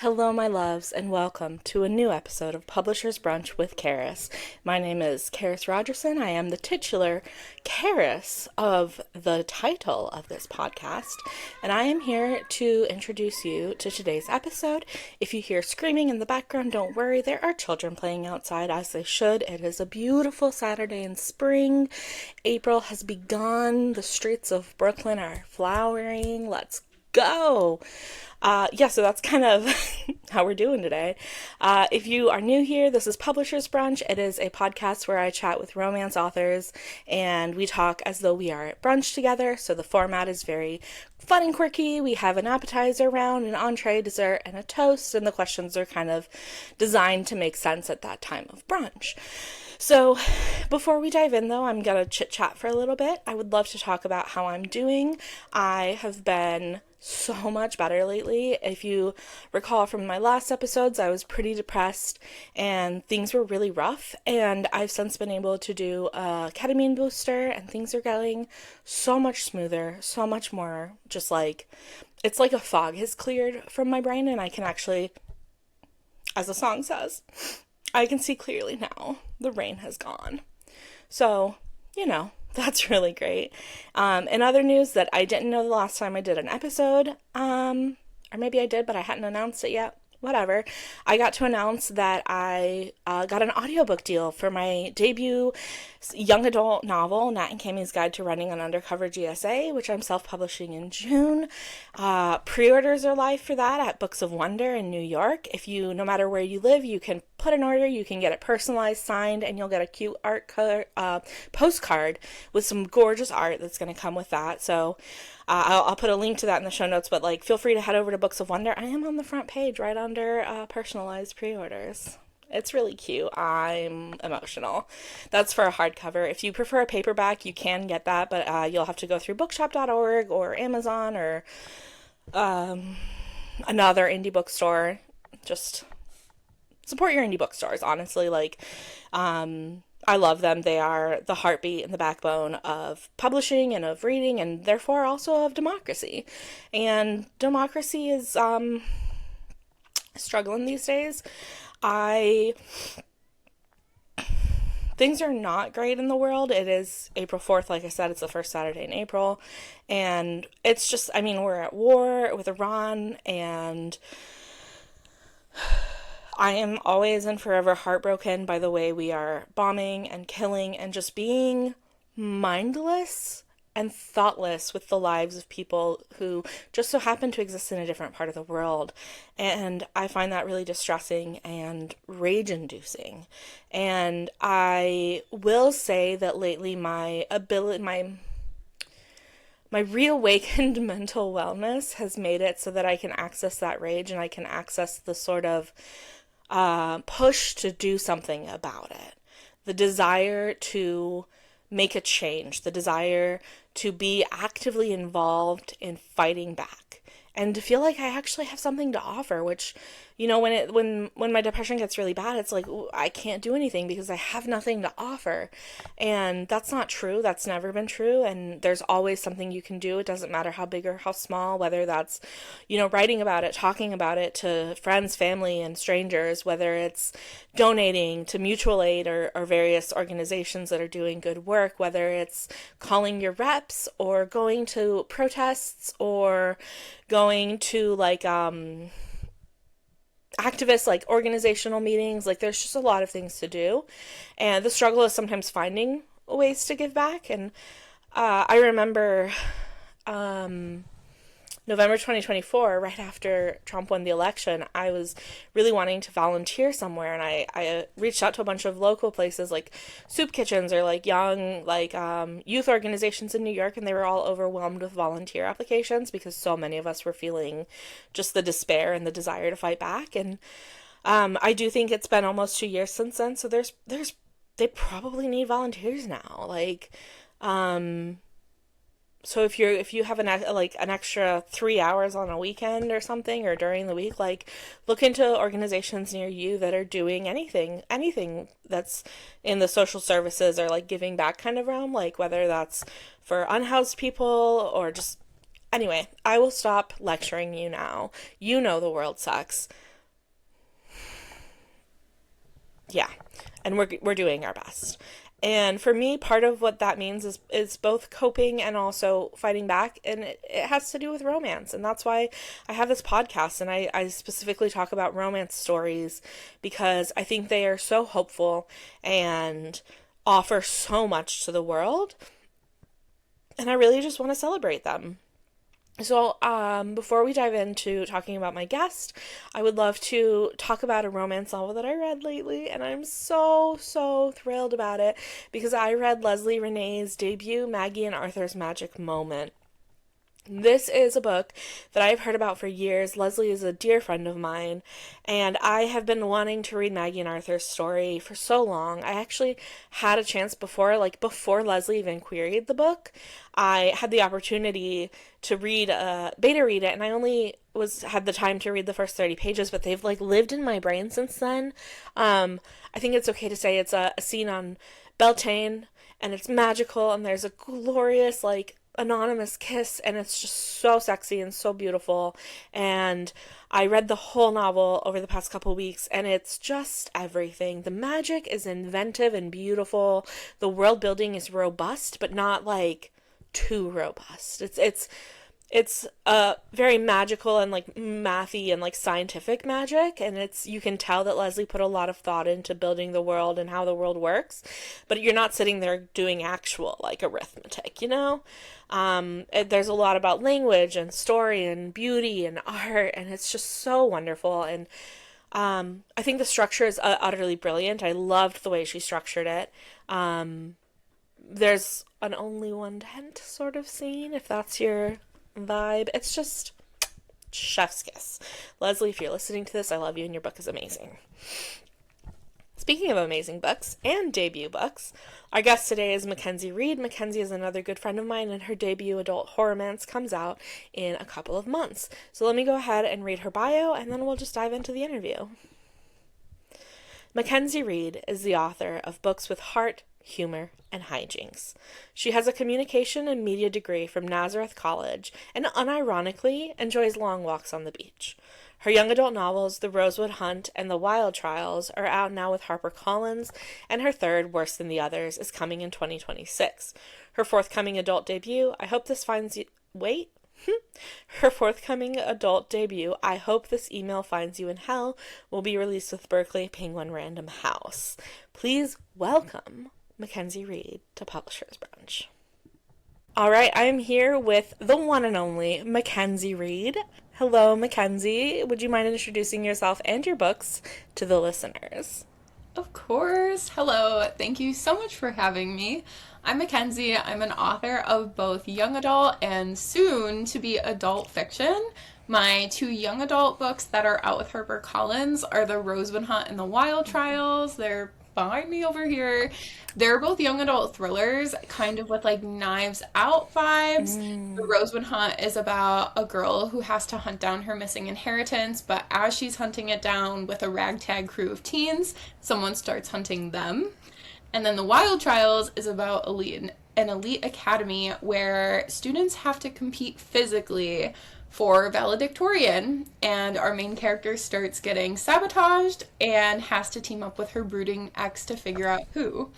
Hello, my loves, and welcome to a new episode of Publisher's Brunch with Karis. My name is Karis Rogerson. I am the titular Karis of the title of this podcast, and I am here to introduce you to today's episode. If you hear screaming in the background, don't worry, there are children playing outside as they should. It is a beautiful Saturday in spring. April has begun. The streets of Brooklyn are flowering. Let's go! So that's kind of how we're doing today. If you are new here, this is Publisher's Brunch. It is a podcast where I chat with romance authors and we talk as though we are at brunch together. So the format is very fun and quirky. We have an appetizer round, an entree, dessert, and a toast, and the questions are kind of designed to make sense at that time of brunch. So before we dive in, though, I'm going to chit-chat for a little bit. I would love to talk about how I'm doing. I have been so much better lately. If you recall from my last episodes, I was pretty depressed and things were really rough, and I've since been able to do a ketamine booster and things are going so much smoother, so much more just like, it's like a fog has cleared from my brain and I can actually, as the song says, I can see clearly now. The rain has gone. So, that's really great. In other news that I didn't know the last time I did an episode, or maybe I did, but I hadn't announced it yet. Whatever. I got to announce that I got an audiobook deal for my debut young adult novel, Nat and Cammy's Guide to Running an Undercover GSA, which I'm self-publishing in June. Pre-orders are live for that at Books of Wonder in New York. No matter where you live, you can put an order, you can get it personalized, signed, and you'll get a cute postcard with some gorgeous art that's going to come with that. So I'll put a link to that in the show notes, but feel free to head over to Books of Wonder. I am on the front page right under personalized pre-orders. It's really cute. I'm emotional. That's for a hardcover. If you prefer a paperback, you can get that, but you'll have to go through bookshop.org or Amazon or another indie bookstore. Just support your indie bookstores, honestly. I love them. They are the heartbeat and the backbone of publishing and of reading and therefore also of democracy. And democracy is struggling these days. Things are not great in the world. It is April 4th, like I said, it's the first Saturday in April. And it's just, we're at war with Iran, and I am always and forever heartbroken by the way we are bombing and killing and just being mindless and thoughtless with the lives of people who just so happen to exist in a different part of the world. And I find that really distressing and rage-inducing. And I will say that lately my reawakened mental wellness has made it so that I can access that rage and I can access the sort of push to do something about it. The desire to make a change, the desire to be actively involved in fighting back, and to feel like I actually have something to offer, which, when my depression gets really bad, it's like, ooh, I can't do anything because I have nothing to offer. And that's not true. That's never been true. And there's always something you can do. It doesn't matter how big or how small, whether that's, writing about it, talking about it to friends, family, and strangers, whether it's donating to mutual aid or various organizations that are doing good work, whether it's calling your reps or going to protests or going to activist organizational meetings. There's just a lot of things to do, and the struggle is sometimes finding ways to give back. And I remember November 2024, right after Trump won the election, I was really wanting to volunteer somewhere, and I reached out to a bunch of local places like soup kitchens or young youth organizations in New York, and they were all overwhelmed with volunteer applications because so many of us were feeling just the despair and the desire to fight back. And I do think it's been almost 2 years since then, so they probably need volunteers now. So if you have an extra 3 hours on a weekend or something, or during the week, look into organizations near you that are doing anything that's in the social services or giving back kind of realm, whether that's for unhoused people or just, anyway, I will stop lecturing you now. You know the world sucks. Yeah, and we're doing our best. And for me, part of what that means is both coping and also fighting back. And it has to do with romance. And that's why I have this podcast. And I specifically talk about romance stories because I think they are so hopeful and offer so much to the world. And I really just want to celebrate them. So, before we dive into talking about my guest, I would love to talk about a romance novel that I read lately, and I'm so, so thrilled about it because I read Leslie Renee's debut, Maggie and Arthur's Magic Moment. This is a book that I've heard about for years. Leslie is a dear friend of mine, and I have been wanting to read Maggie and Arthur's story for so long. I actually had a chance before Leslie even queried the book. I had the opportunity to beta read it, and I only had the time to read the first 30 pages, but they've lived in my brain since then. I think it's okay to say it's a scene on Beltane, and it's magical, and there's a glorious anonymous kiss, and it's just so sexy and so beautiful. And I read the whole novel over the past couple weeks, and it's just everything. The magic is inventive and beautiful. The world building is robust, but not too robust. It's very magical and mathy and scientific magic, and you can tell that Leslie put a lot of thought into building the world and how the world works, but you're not sitting there doing actual arithmetic, there's a lot about language and story and beauty and art, and it's just so wonderful. And I think the structure is utterly brilliant. I loved the way she structured it. There's an only one tent sort of scene, if that's your vibe. It's just chef's kiss. Leslie, if you're listening to this, I love you, and your book is amazing. Speaking of amazing books and debut books, our guest today is Mackenzie Reed. Mackenzie is another good friend of mine, and her debut adult horror romance comes out in a couple of months. So let me go ahead and read her bio, and then we'll just dive into the interview. Mackenzie Reed is the author of books with heart, humor, and hijinks. She has a communication and media degree from Nazareth College and unironically enjoys long walks on the beach. Her young adult novels, The Rosewood Hunt and The Wild Trials, are out now with HarperCollins, and her third, Worse Than the Others, is coming in 2026. Her forthcoming adult debut, I Hope This Finds You... Wait? Her forthcoming adult debut, I Hope This Email Finds You in Hell, will be released with Berkeley Penguin Random House. Please welcome Mackenzie Reed to Publishers Brunch. All right, I'm here with the one and only Mackenzie Reed. Hello, Mackenzie. Would you mind introducing yourself and your books to the listeners? Of course. Hello. Thank you so much for having me. I'm Mackenzie. I'm an author of both young adult and soon to be adult fiction. My two young adult books that are out with HarperCollins are The Rosewood Hunt and The Wild Trials. They're behind me over here. They're both young adult thrillers, kind of with Knives Out vibes. The Rosewood Hunt is about a girl who has to hunt down her missing inheritance, but as she's hunting it down with a ragtag crew of teens, someone starts hunting them. And then The Wild Trials is about an elite academy where students have to compete physically for valedictorian, and our main character starts getting sabotaged and has to team up with her brooding ex to figure out who.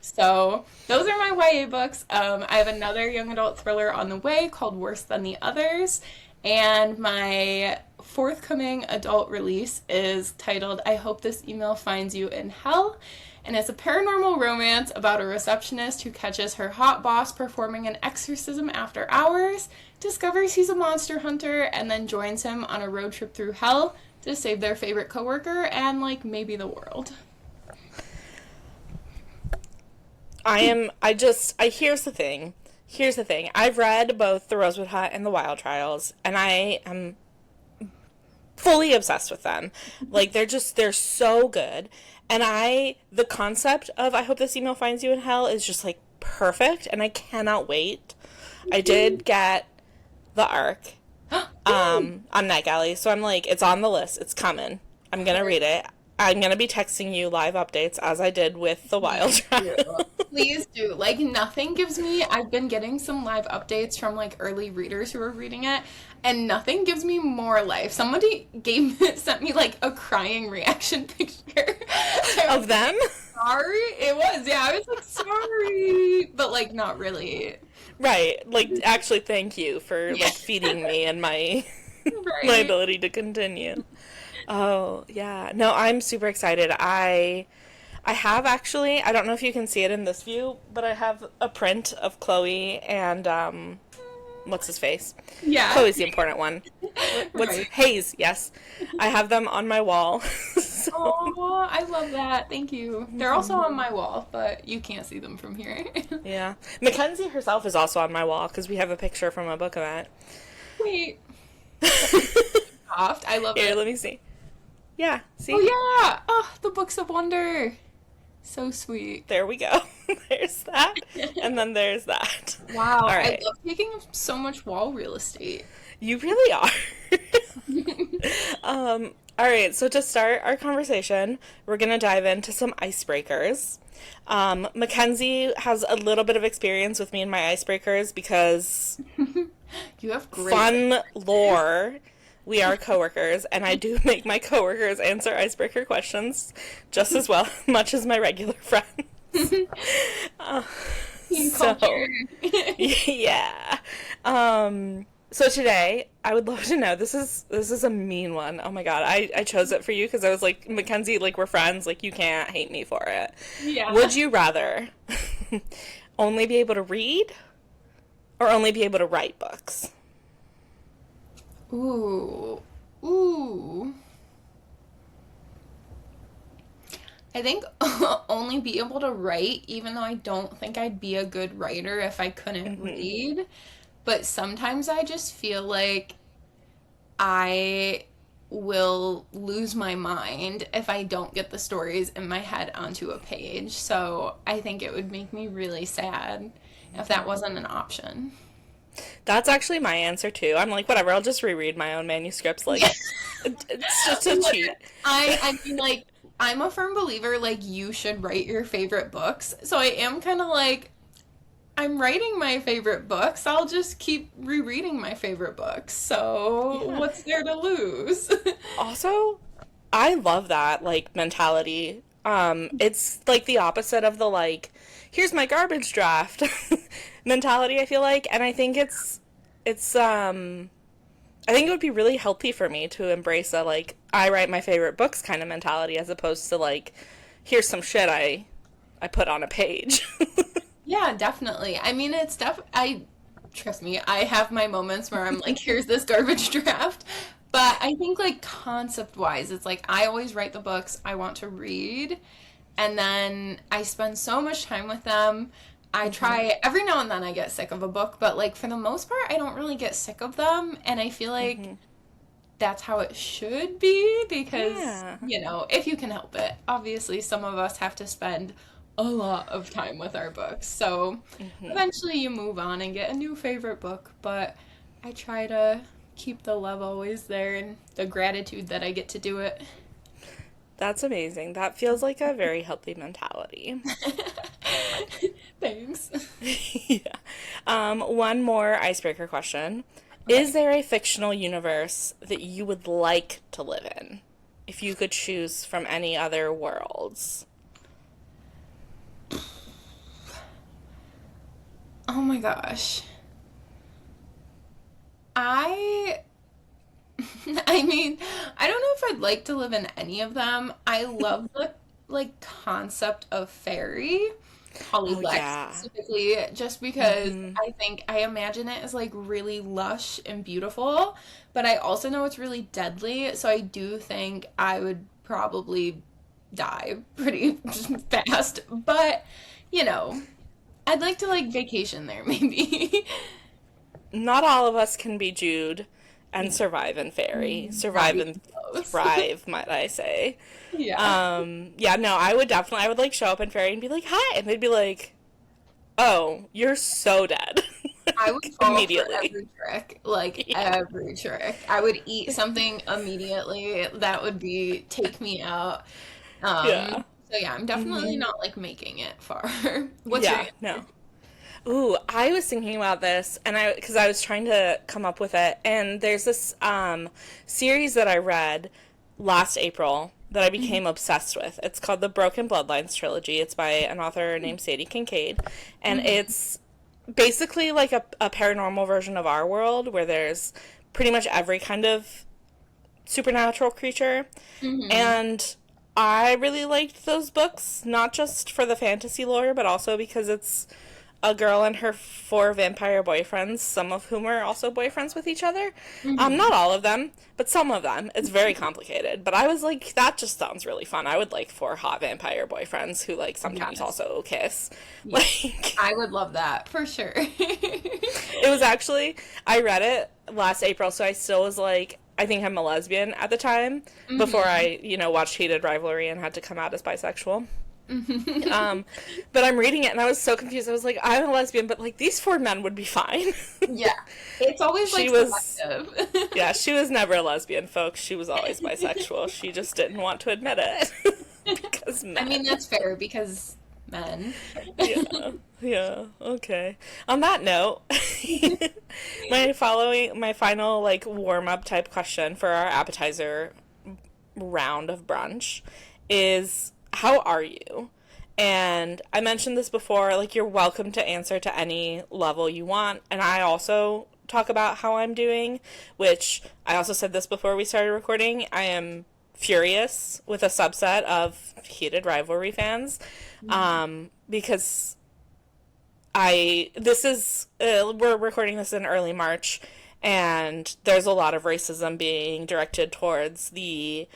So those are my YA books. I have another young adult thriller on the way called Worse Than the Others, and my forthcoming adult release is titled I Hope This Email Finds You in Hell, and it's a paranormal romance about a receptionist who catches her hot boss performing an exorcism after hours, discovers he's a monster hunter, and then joins him on a road trip through hell to save their favorite coworker and maybe the world. Here's the thing. I've read both The Rosewood Hunt and The Wild Trials, and I am fully obsessed with them. They're so good. And the concept of I Hope This Email Finds You in Hell is just perfect, and I cannot wait. I did get the ARC on NetGalley, so I'm it's on the list. It's coming. I'm going to read it. I'm going to be texting you live updates as I did with The Wild Trials. Please do. Nothing gives me... I've been getting some live updates from, early readers who are reading it, and nothing gives me more life. Somebody sent me, a crying reaction picture Of them? Sorry? It was, yeah. I was like, sorry. But, like, not really. Right. Like, actually, thank you for, Yeah. like, feeding me and my my Right? ability to continue. Oh, yeah. No, I'm super excited. I have actually, I don't know if you can see it in this view, but I have a print of Chloe and what's his face? Yeah. Chloe's the important one. What's Right. Hayes? Yes. I have them on my wall. So, Oh, I love that. Thank you. They're also on my wall, but you can't see them from here. yeah. Mackenzie herself is also on my wall because we have a picture from a book event. Wait. Soft. I love Here, it. let me see. Yeah, see? Oh yeah. Oh, the Books of Wonder. So sweet. There we go. There's that. And then there's that. Wow. All I right. love taking up so much wall real estate. You really are. All right, so to start our conversation, we're going to dive into some icebreakers. Mackenzie has a little bit of experience with me and my icebreakers because You have great. fun lore. We are coworkers, and I do make my coworkers answer icebreaker questions just as well, much as my regular friends. Team So, culture. yeah. So today, I would love to know. This is a mean one. Oh my god, I chose it for you because I was like, Mackenzie, like we're friends. Like you can't hate me for it. Yeah. Would you rather only be able to read or only be able to write books? Ooh. Ooh. I think only be able to write, even though I don't think I'd be a good writer if I couldn't read. But sometimes I just feel like I will lose my mind if I don't get the stories in my head onto a page. So I think it would make me really sad if that wasn't an option. That's actually my answer too. I'm like, whatever. I'll just reread my own manuscripts. Like, it's just a cheat. I mean, like, I'm a firm believer, like, you should write your favorite books. So I am kind of like, I'm writing my favorite books. I'll just keep rereading my favorite books. So Yeah. what's there to lose? Also, I love that like mentality. It's like the opposite of the like, here's my garbage draft mentality, I feel like, and I think it's I think it would be really healthy for me to embrace a like I write my favorite books kind of mentality as opposed to like here's some shit I put on a page. Yeah, definitely. I mean, I trust me, I have my moments where I'm like, here's this garbage draft. But I think like concept wise, it's like I always write the books I want to read, and then I spend so much time with them. I try every now and then I get sick of a book, but like for the most part, I don't really get sick of them, and I feel like that's how it should be because, Yeah. if you can help it. Obviously, some of us have to spend a lot of time with our books. So eventually you move on and get a new favorite book, but I try to keep the love always there and the gratitude that I get to do it. That's amazing. That feels like a very healthy mentality. Thanks. Yeah. One more icebreaker question. Is there a fictional universe that you would like to live in if you could choose from any other worlds? Oh my gosh. I I mean, I don't know if I'd like to live in any of them. I love the like concept of fairy, Holly Oh, Black yeah. specifically, just because I imagine it as like really lush and beautiful, but I also know it's really deadly, so I do think I would probably die pretty fast. But, I'd like to like vacation there maybe. Not all of us can be Jude and survive in fairy. Not Survive even and close. thrive, might I say. Yeah. Yeah, no, I would like show up in fairy and be like, hi, and they'd be like, oh, you're so dead. I would fall for Immediately. every trick, like Yeah. every trick. I would eat something immediately. That would be take me out. Yeah. So yeah, I'm definitely not like making it far. What's your Yeah, no. Ooh, I was thinking about this, and because I was trying to come up with it, and there's this series that I read last April that I became obsessed with. It's called the Broken Bloodlines trilogy. It's by an author named Sadie Kincaid, and it's basically like a paranormal version of our world where there's pretty much every kind of supernatural creature. And I really liked those books, not just for the fantasy lore, but also because it's a girl and her 4 vampire boyfriends, some of whom are also boyfriends with each other. Not all of them, but some of them. It's very complicated. But I was like, that just sounds really fun. I would like 4 hot vampire boyfriends who, like, sometimes also kiss. Like, I would love that, for sure. it was actually, I read it last April, so I still was like, I think I'm a lesbian at the time, before I, watched Heated Rivalry and had to come out as bisexual. But I'm reading it and I was so confused. I was like, I'm a lesbian, but like these 4 men would be fine. Yeah. It's always like selective. Yeah, she was never a lesbian, folks. She was always bisexual. She just didn't want to admit it. Because men. I mean, that's fair because men. Yeah, okay. On that note, my final like warm up type question for our appetizer round of brunch is, how are you? And I mentioned this before, like, you're welcome to answer to any level you want. And I also talk about how I'm doing, which I also said this before we started recording. I am furious with a subset of Heated Rivalry fans, because we're recording this in early March, and there's a lot of racism being directed towards the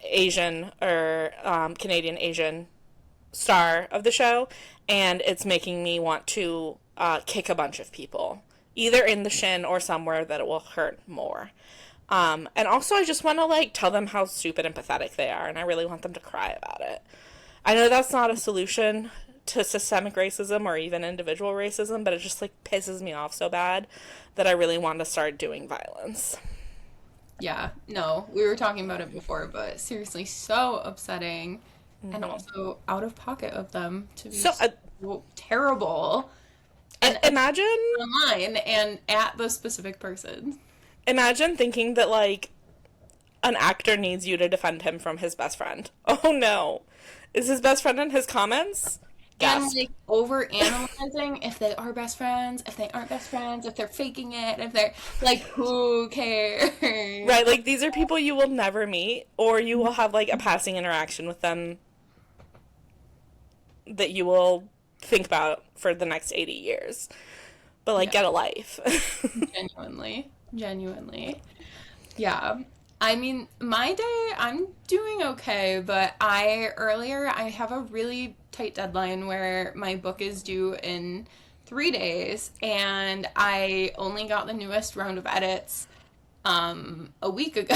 Asian or Canadian Asian star of the show, and it's making me want to kick a bunch of people, either in the shin or somewhere that it will hurt more. And also I just want to like tell them how stupid and pathetic they are, and I really want them to cry about it. I know that's not a solution to systemic racism or even individual racism, but it just like pisses me off so bad that I really want to start doing violence. Yeah, no, we were talking about it before, but seriously, so upsetting, and also out of pocket of them to be so terrible. And imagine online and at the specific person. Imagine thinking that like an actor needs you to defend him from his best friend. Oh no, is his best friend in his comments? And like over analyzing if they are best friends, if they aren't best friends, if they're faking it, if they're like, who cares? Right, like these are people you will never meet, or you will have like a passing interaction with them that you will think about for the next 80 years. But like, get a life. Genuinely. Yeah. I mean, my day, I'm doing okay, but I have a really tight deadline where my book is due in 3 days, and I only got the newest round of edits a week ago.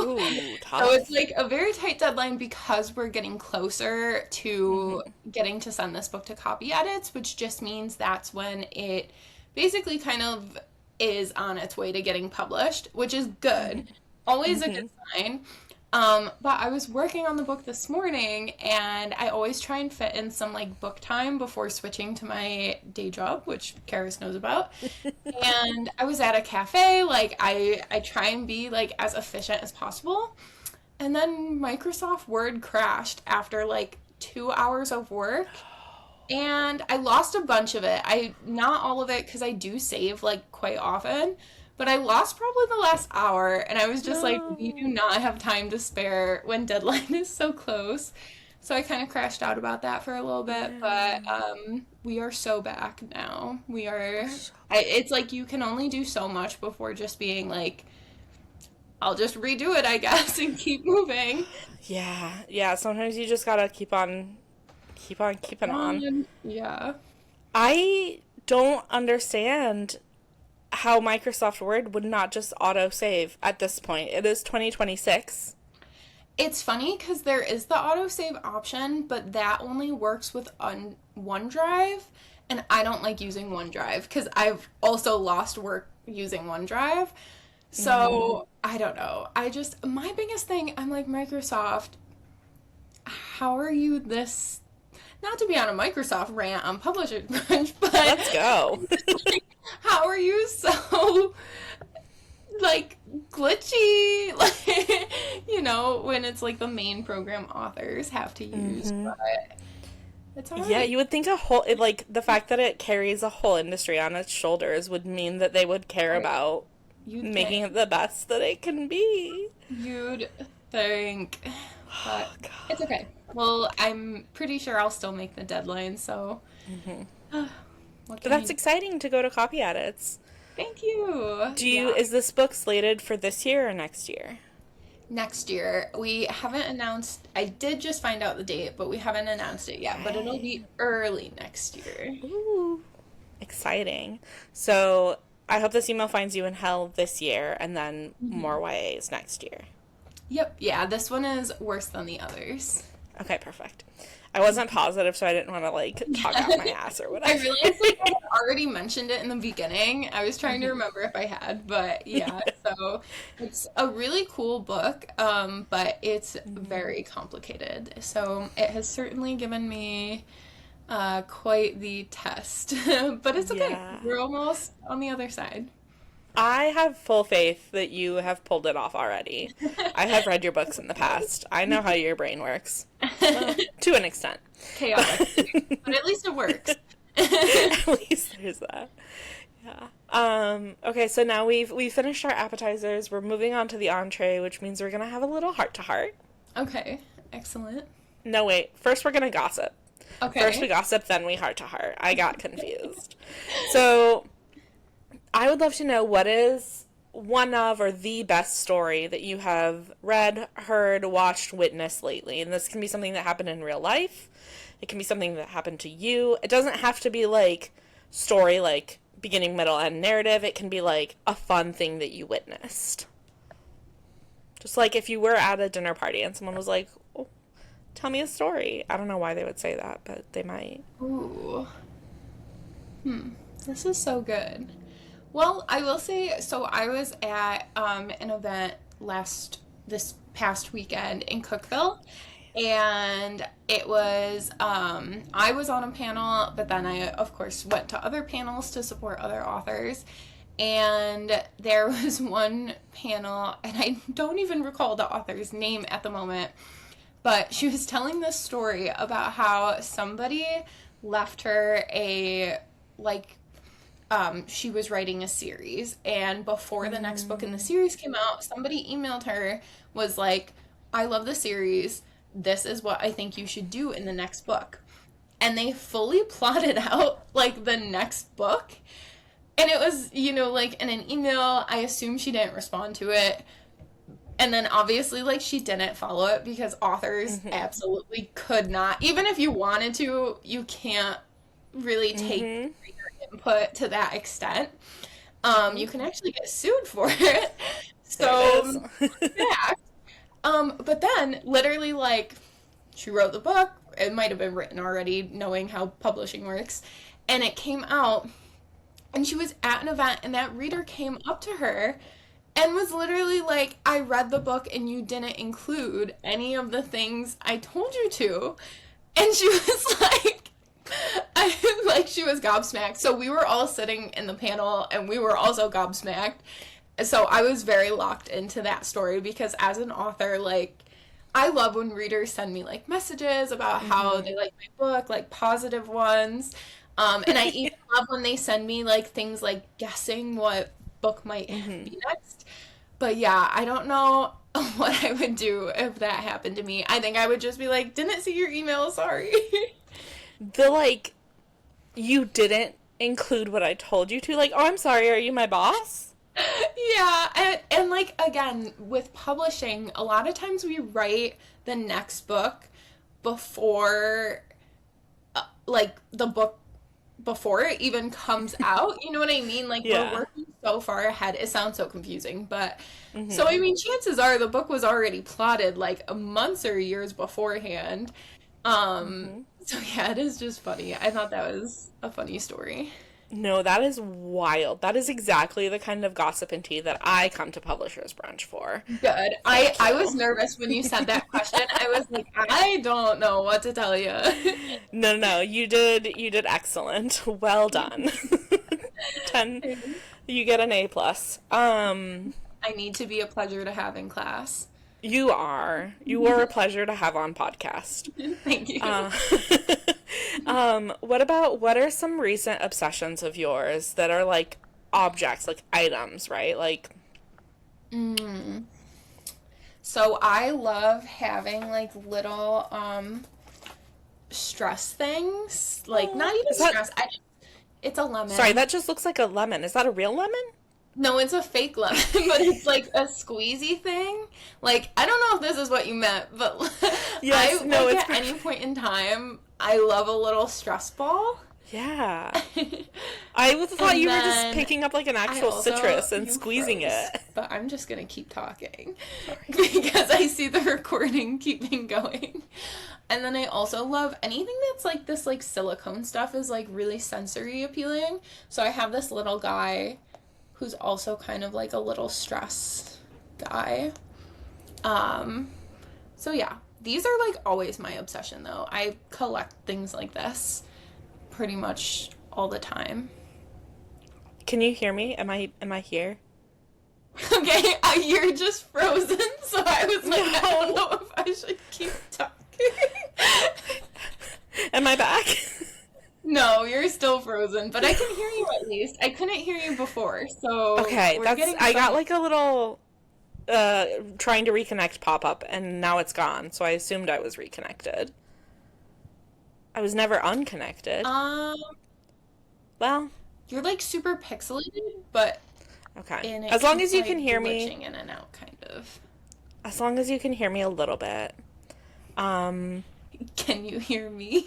Ooh, tough. So it's like a very tight deadline because we're getting closer to getting to send this book to copy edits, which just means that's when it basically kind of is on its way to getting published, which is good. Always a good sign. But I was working on the book this morning, and I always try and fit in some like book time before switching to my day job, which Karis knows about. And I was at a cafe, like I try and be like as efficient as possible. And then Microsoft Word crashed after like 2 hours of work. And I lost a bunch of it. Not all of it, because I do save like quite often. But I lost probably the last hour, and I was just like, we do not have time to spare when deadline is so close. So I kind of crashed out about that for a little bit, but we are so back now. It's like you can only do so much before just being like, I'll just redo it, I guess, and keep moving. Yeah, sometimes you just gotta keep on keeping on. Yeah. I don't understand how Microsoft Word would not just auto-save at this point. It is 2026. It's funny because there is the autosave option, but that only works with OneDrive, and I don't like using OneDrive because I've also lost work using OneDrive. So, I don't know. My biggest thing, I'm like, Microsoft, how are you this... Not to be on a Microsoft rant on Publisher's Brunch, but... Let's go. How are you so, like, glitchy? Like, when it's like the main program authors have to use, but it's all right. Yeah, you would think like, the fact that it carries a whole industry on its shoulders would mean that they would care about You'd making think. it the best that it can be. You'd think, but Oh, God. it's okay. Well, I'm pretty sure I'll still make the deadline, so what But can that's you exciting to go to copy edits. Thank you. Yeah. Is this book slated for this year or next year? Next year, we haven't announced, I did just find out the date, but we haven't announced it yet, but it'll be early next year. Ooh, exciting. So I hope this email finds you in hell this year, and then more YAs next year. Yep, yeah, this one is worse than the others. Okay, perfect. I wasn't positive, so I didn't want to, like, talk out my ass or I whatever. realized like I had already mentioned it in the beginning. I was trying to remember if I had, but yeah, so it's a really cool book, but it's very complicated. So it has certainly given me quite the test, but it's okay. Yeah. We're almost on the other side. I have full faith that you have pulled it off already. I have read your books in the past. I know how your brain works. Well, to an extent. Chaotic, but at least it works. At least there's that. Yeah. Okay, so now we've finished our appetizers. We're moving on to the entree, which means we're gonna have a little heart to heart. Okay, excellent. No, wait. First we're gonna gossip. Okay. First we gossip, then we heart to heart. I got confused. So I would love to know what is one of or the best story that you have read, heard, watched, witnessed lately. And this can be something that happened in real life. It can be something that happened to you. It doesn't have to be like story, like beginning, middle, end narrative. It can be like a fun thing that you witnessed. Just like if you were at a dinner party and someone was like, oh, tell me a story. I don't know why they would say that, but they might. Ooh. This is so good. Well, I will say, so I was at an event this past weekend in Cookeville, and it was, I was on a panel, but then I, of course, went to other panels to support other authors, and there was one panel, and I don't even recall the author's name at the moment, but she was telling this story about how somebody left her she was writing a series, and before the next book in the series came out, somebody emailed her, was like, I love the series, this is what I think you should do in the next book. And they fully plotted out, like, the next book, and it was, like, in an email. I assume she didn't respond to it, and then obviously, like, she didn't follow it, because authors absolutely could not, even if you wanted to, you can't really take reader input to that extent. You can actually get sued for it. So, yeah. But then, literally, like, she wrote the book. It might have been written already, knowing how publishing works. And it came out, and she was at an event, and that reader came up to her and was literally like, I read the book, and you didn't include any of the things I told you to. And she was like, she was gobsmacked. So we were all sitting in the panel, and we were also gobsmacked. So I was very locked into that story, because as an author, like, I love when readers send me, like, messages about how they like my book, like, positive ones. And I even love when they send me, like, things like guessing what book might be next. But yeah, I don't know what I would do if that happened to me. I think I would just be like, didn't see your email, sorry. You didn't include what I told you to. Like, oh, I'm sorry, are you my boss? Yeah, and like, again, with publishing, a lot of times we write the next book before, the book before it even comes out. You know what I mean? Like, Yeah. we're working so far ahead. It sounds so confusing, but so I mean, chances are the book was already plotted like months or years beforehand. So yeah, it is just funny. I thought that was a funny story. No, that is wild. That is exactly the kind of gossip and tea that I come to Publishers Brunch for. Good. I was nervous when you said that question. I was like, I don't know what to tell you. No, you did excellent. Well done. 10, you get an A+. I need to be a pleasure to have in class. You are. You are a pleasure to have on podcast. Thank you. What are some recent obsessions of yours that are like objects, like items, right? Like, So I love having like little stress things. Like not even is that, stress. It's a sorry, lemon. that just looks like a lemon. Is that a real lemon? No, it's a fake lemon, but it's like a squeezy thing. Like, I don't know if this is what you meant, but Yes, no, like it's at any point in time, I love a little stress ball. Yeah. I thought And you were just then picking up like an I actual also, citrus and you squeezing froze, it. but I'm just gonna keep talking because I see the recording keeping going. And then I also love anything that's like this like silicone stuff is like really sensory appealing. So I have this little guy who's also kind of like a little stress guy. Um, so yeah, these are like always my obsession though. I collect things like this pretty much all the time. Can you hear me? Am I here? Okay, you're just frozen, so I was like, I don't No. know if I should keep talking. Am I back? No, you're still frozen, but I can hear you at least. I couldn't hear you before, so Okay, we're that's getting I got some. like a little trying to reconnect pop up and now it's gone, so I assumed I was reconnected. I was never unconnected. Um, Well, you're like super pixelated, but okay. and it As long keeps as you like can hear glitching me, in and out, kind of. as long as you can hear me a little bit. Um, Can you hear me?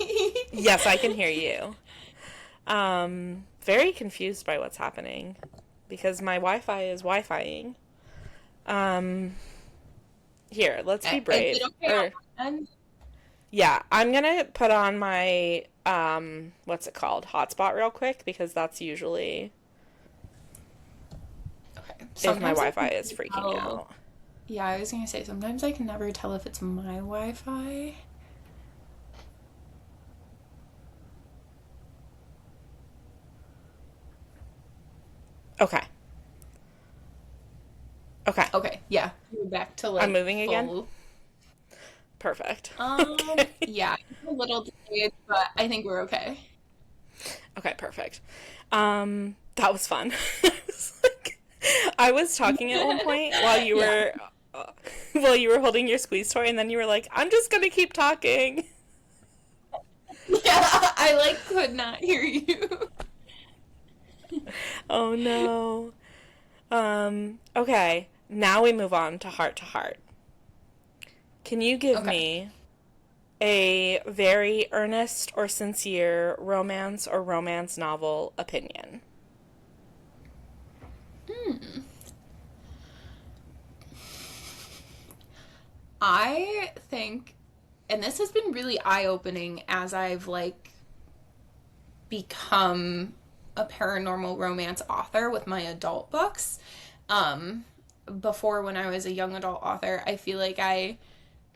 yes, I can hear you. Very confused by what's happening because my Wi-Fi is Wi-Fiing. Um, Here, let's be Is brave. it okay on Or my end? yeah, I'm gonna put on my what's it called? Hotspot real quick because that's usually Okay. if my Sometimes I Wi-Fi can is freaking tell. out. Yeah, I was gonna say sometimes I can never tell if it's my Wi-Fi. Okay. Okay. Okay, yeah, we're back to I'm like moving again. full. Perfect. Okay. Yeah, it's a little delayed, but I think we're okay. Okay, perfect. That was fun. I was talking at one point while you Yeah. were uh, while you were holding your squeeze toy, and then you were like, "I'm just gonna keep talking." Yeah, I like could not hear you. Oh no. Okay. Now we move on to heart to heart. Can you give Okay. me a very earnest or sincere romance or romance novel opinion? I think, and this has been really eye-opening as I've like become a paranormal romance author with my adult books. Um, Before when I was a young adult author, I feel like I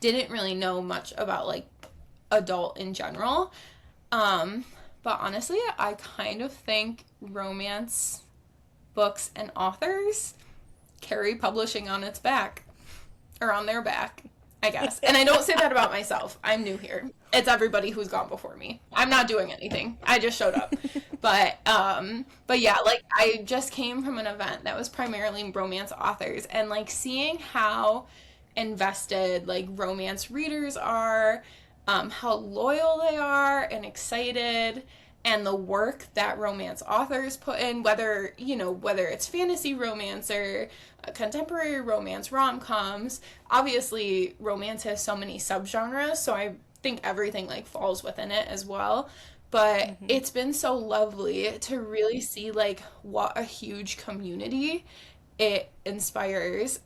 didn't really know much about like adult in general. Um, but honestly, I kind of think romance books and authors carry publishing on its back or on their back, I guess. And I don't say that about myself. I'm new here. It's everybody who's gone before me. I'm not doing anything. I just showed up. But yeah, like I just came from an event that was primarily romance authors and like seeing how invested like romance readers are, how loyal they are and excited and the work that romance authors put in, whether it's fantasy romance or contemporary romance, rom-coms. Obviously, romance has so many subgenres, so I think everything like falls within it as well. But it's been so lovely to really see like what a huge community it inspires.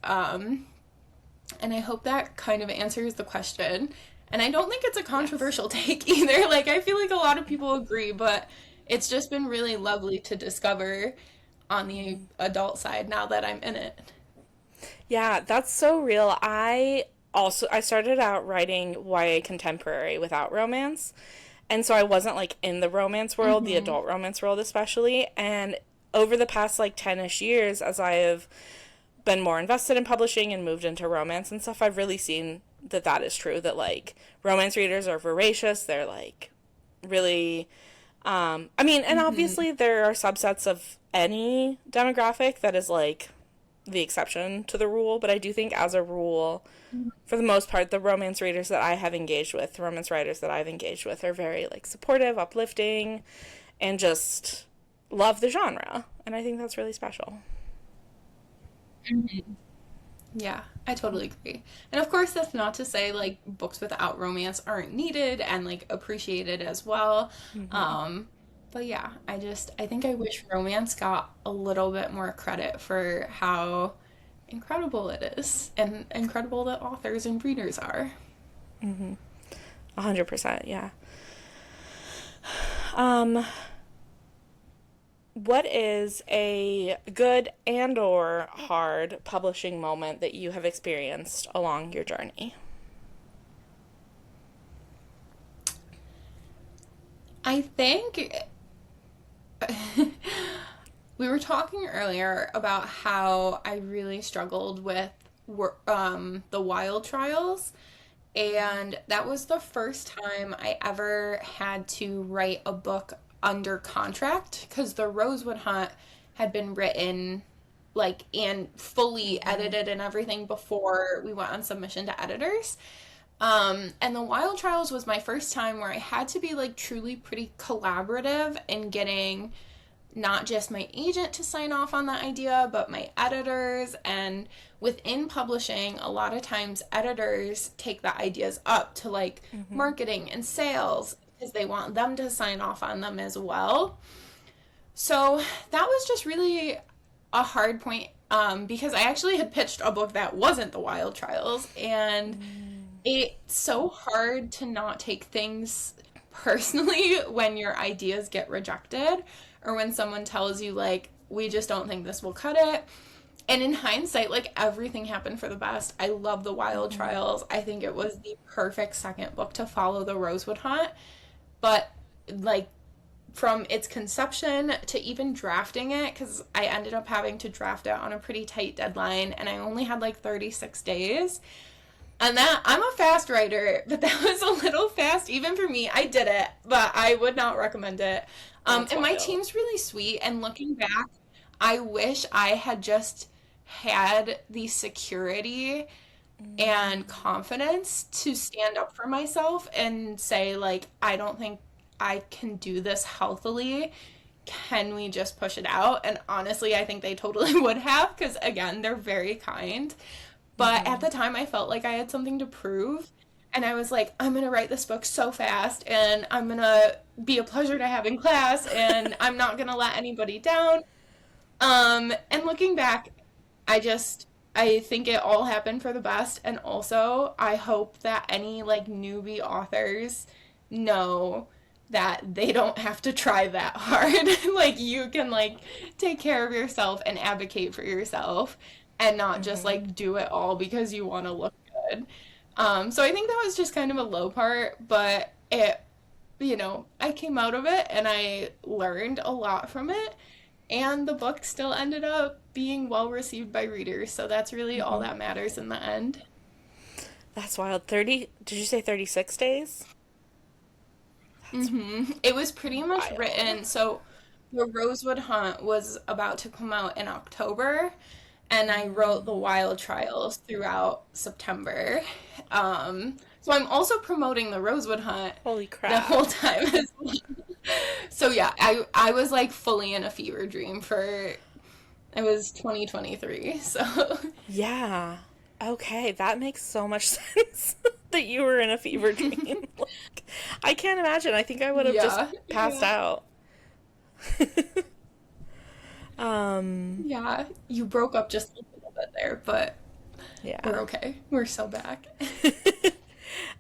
And I hope that kind of answers the question. And I don't think it's a Yes. controversial take either. Like, I feel like a lot of people agree, but it's just been really lovely to discover on the adult side now that I'm in it. Yeah, that's so real. I started out writing YA contemporary without romance. And so I wasn't like in the romance world, the Mm-hmm. adult romance world especially. And over the past like 10ish years, as I have been more invested in publishing and moved into romance and stuff, I've really seen that that is true. That like romance readers are voracious. They're like really, I mean, and obviously there are subsets of any demographic that is like the exception to the rule, but I do think as a rule, for the most part, the romance readers that I have engaged with, the romance writers that I've engaged with, are very like supportive, uplifting, and just love the genre. And I think that's really special. Yeah, I totally agree. And of course, that's not to say like books without romance aren't needed and like appreciated as well. Um, but yeah, I think I wish romance got a little bit more credit for how incredible it is and incredible that authors and readers are. 100%, yeah. Um, what is a good and or hard publishing moment that you have experienced along your journey? I think we were talking earlier about how I really struggled with the wild trials, and that was the first time I ever had to write a book under contract because the Rosewood Hunt had been written like and fully edited and everything before we went on submission to editors. And the Wild Trials was my first time where I had to be like truly pretty collaborative in getting not just my agent to sign off on the idea, but my editors. And within publishing, a lot of times editors take the ideas up to like marketing and sales because they want them to sign off on them as well. So that was just really a hard point because I actually had pitched a book that wasn't the Wild Trials, and it's so hard to not take things personally when your ideas get rejected or when someone tells you like we just don't think this will cut it. And in hindsight, like everything happened for the best. I love the Wild Trials. I think it was the perfect second book to follow the Rosewood Hunt. But like from its conception to even drafting it, because I ended up having to draft it on a pretty tight deadline and I only had like 36 days. And that I'm a fast writer, but that was a little fast even for me. I did it, but I would not recommend it. That's And my wild. team's really sweet. And looking back, I wish I had just had the security and confidence to stand up for myself and say, like, I don't think I can do this healthily. Can we just push it out? And honestly, I think they totally would have because, again, they're very kind. But at the time, I felt like I had something to prove. And I was like, I'm going to write this book so fast and I'm going to be a pleasure to have in class and I'm not going to let anybody down. And looking back, I think it all happened for the best. And also, I hope that any like newbie authors know that they don't have to try that hard. Like you can like take care of yourself and advocate for yourself and not just like do it all because you want to look good. So I think that was just kind of a low part, but I came out of it and I learned a lot from it. And the book still ended up being well received by readers. So that's really all that matters in the end. That's wild. 30, did you say 36 days? It was pretty much Wild. written. So the Rosewood Hunt was about to come out in October, and I wrote the Wild Trials throughout September. So I'm also promoting the Rosewood Hunt Holy the crap. whole time as well. So yeah, I was like fully in a fever dream for it was 2023. So Yeah. Okay, that makes so much sense that you were in a fever dream. Like, I can't imagine. I think I would have just yeah, passed yeah, out. Um, yeah. You broke up just a little bit there, but yeah. we're okay. We're so back.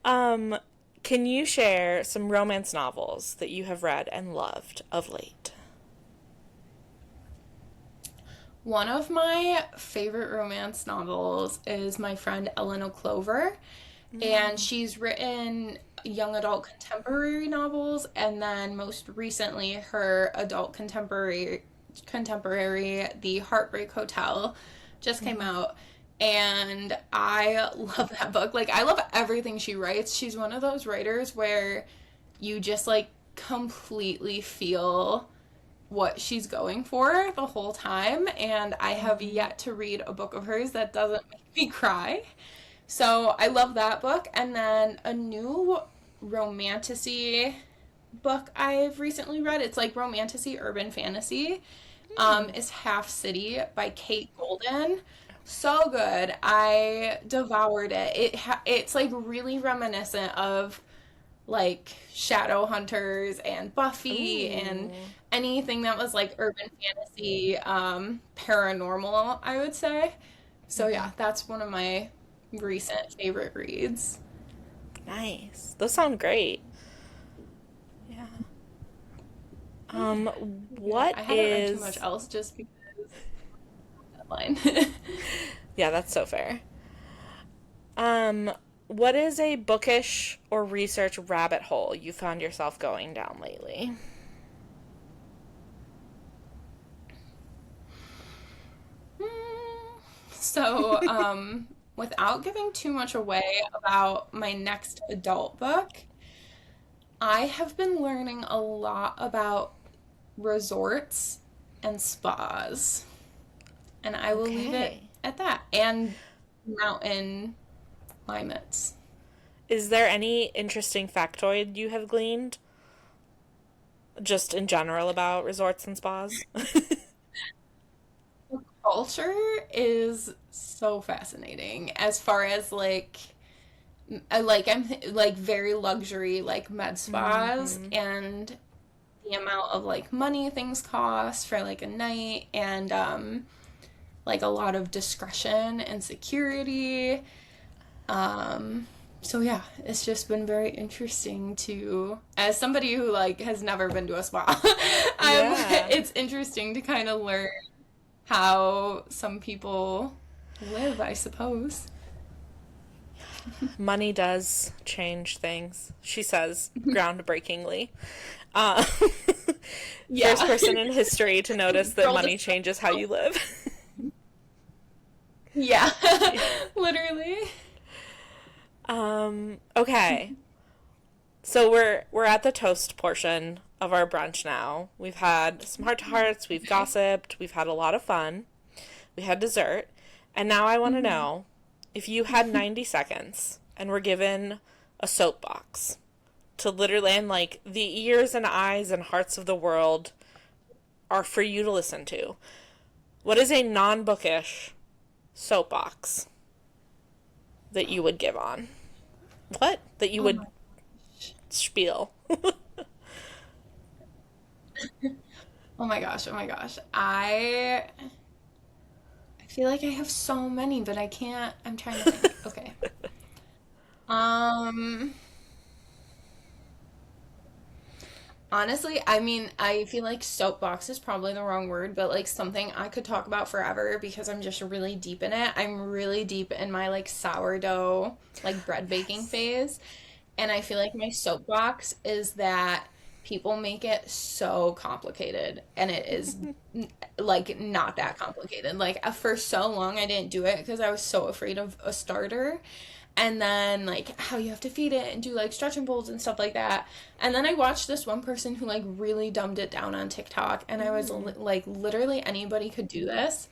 Um, can you share some romance novels that you have read and loved of late? One of my favorite romance novels is my friend Eleanor Clover, and she's written young adult contemporary novels, and then most recently her adult contemporary The Heartbreak Hotel. just came out. And I love that book. Like, I love everything she writes. She's one of those writers where you just, like, completely feel what she's going for the whole time. And I have yet to read a book of hers that doesn't make me cry. So I love that book. And then a new romantasy book I've recently read. It's like romantasy urban fantasy. Is Half City by Kate Golden. So good. I devoured it. It's like really reminiscent of like Shadowhunters and Buffy and Ooh. anything that was like urban fantasy, paranormal, I would say. So yeah, that's one of my recent favorite reads. Nice. Those sound great. Yeah. Yeah, What I haven't read too much is... else just because deadline. Yeah, that's so fair. Um, what is a bookish or research rabbit hole you found yourself going down lately? So, without giving too much away about my next adult book, I have been learning a lot about resorts and spas, and I will leave it Okay. at that. And mountain climates. Is there any interesting factoid you have gleaned just in general about resorts and spas? The culture is so fascinating as far as I'm like very luxury like med spas Mm-hmm. and the amount of like money things cost for like a night and like a lot of discretion and security. Um, so yeah, it's just been very interesting to, as somebody who like has never been to a spa, Yeah. it's interesting to kind of learn how some people live, I suppose. Money does change things, she says groundbreakingly. Uh, First Yeah. person in history to notice that Girl money just, changes how you live. yeah, Yeah. literally. Okay. So we're at the toast portion of our brunch now. We've had some heart to hearts, we've gossiped, we've had a lot of fun. We had dessert, and now I want to know if you had 90 seconds and were given a soapbox to literally, and like the ears and eyes and hearts of the world are for you to listen to. What is a non-bookish soapbox that you would give on? What? That you Oh would my, spiel? oh my gosh, oh my gosh. I feel like I have so many, but I can't. I'm trying to think. Okay. Um, Honestly, I mean, I feel like soapbox is probably the wrong word, but like something I could talk about forever because I'm just really deep in it. I'm really deep in my like sourdough, like bread baking Yes. phase. And I feel like my soapbox is that people make it so complicated and it is like not that complicated. Like for so long I didn't do it because I was so afraid of a starter and then like how you have to feed it and do like stretching bowls and stuff like that. And then I watched this one person who like really dumbed it down on TikTok and I was like literally anybody could do this.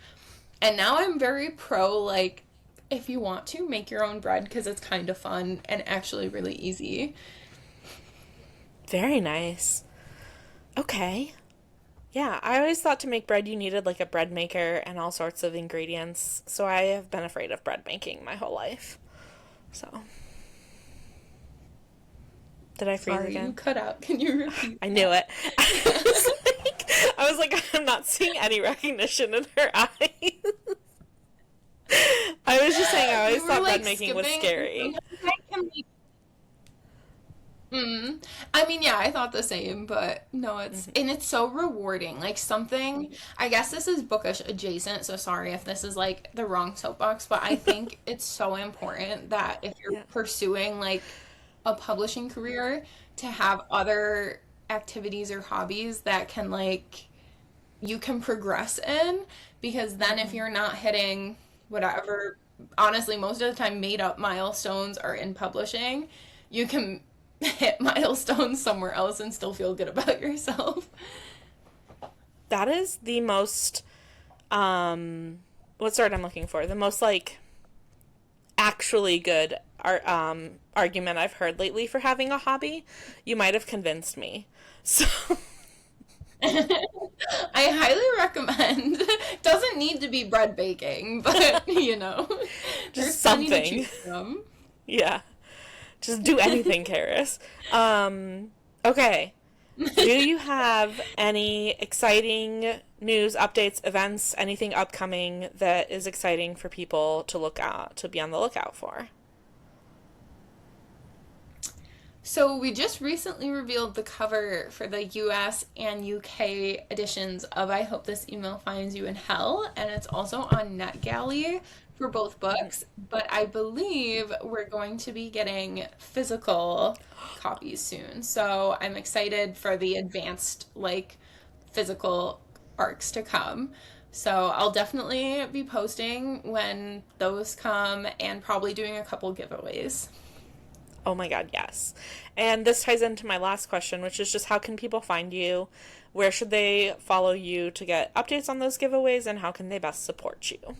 And now I'm very pro like if you want to make your own bread because it's kind of fun and actually really easy. Very nice. Okay. Yeah, I always thought to make bread you needed like a bread maker and all sorts of ingredients. So I have been afraid of bread making my whole life. So, did I freeze Sorry, you again? cut out. Can you repeat I knew that? it. I was like, I'm not seeing any recognition in her eyes. I was just saying, I always You were thought bread like making was skipping. scary. Sometimes I can like I mean, yeah, I thought the same, but no, it's so rewarding. Like something, I guess this is bookish adjacent, so sorry if this is like the wrong soapbox, but I think it's so important that if you're Yeah. pursuing like a publishing career to have other activities or hobbies that can like you can progress in because then if you're not hitting whatever, honestly, most of the time made up milestones are in publishing, you can hit milestones somewhere else and still feel good about yourself. That is the most, what's the word I'm looking for? The most, like, actually good argument I've heard lately for having a hobby. You might have convinced me. So, I highly recommend. Doesn't need to be bread baking, but there's just plenty to something. choose from. Yeah. Just do anything, Karis. Okay. Do you have any exciting news, updates, events, anything upcoming that is exciting for people to look out, to be on the lookout for? So we just recently revealed the cover for the US and UK editions of I Hope This Email Finds You in Hell, and it's also on NetGalley for both books, but I believe we're going to be getting physical copies soon. So I'm excited for the advanced, like, physical arcs to come. So I'll definitely be posting when those come and probably doing a couple giveaways. Oh my God, yes. And this ties into my last question, which is just how can people find you? Where should they follow you to get updates on those giveaways? And how can they best support you?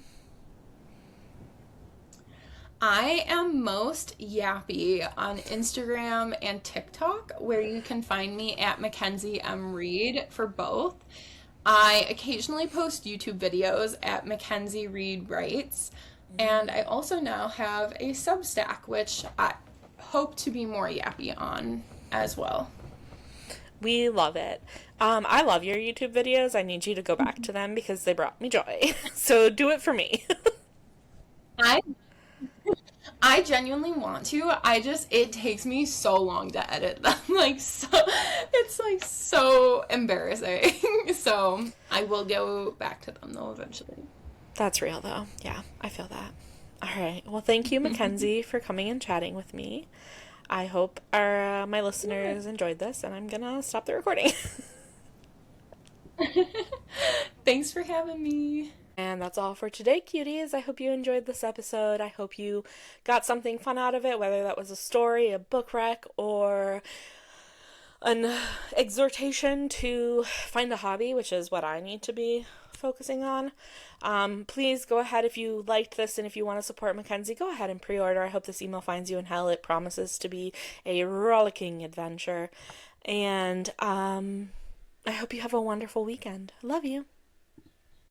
I am most yappy on Instagram and TikTok, where you can find me at Mackenzie M. Reed for both. I occasionally post YouTube videos at Mackenzie Reed Writes, and I also now have a Substack, which I hope to be more yappy on as well. We love it. I love your YouTube videos. I need you to go back to them because they brought me joy. So do it for me. I I genuinely want to. It takes me so long to edit them. It's like so embarrassing. So I will go back to them though eventually. That's real, though. Yeah, I feel that. All right. Well, thank you, Mackenzie, for coming and chatting with me. I hope my listeners enjoyed this, and I'm gonna stop the recording. Thanks for having me. And that's all for today, cuties. I hope you enjoyed this episode. I hope you got something fun out of it, whether that was a story, a book rec, or an exhortation to find a hobby, which is what I need to be focusing on. Please go ahead if you liked this and if you want to support Mackenzie, go ahead and pre-order. I hope this email finds you in hell. It promises to be a rollicking adventure. And I hope you have a wonderful weekend. Love you.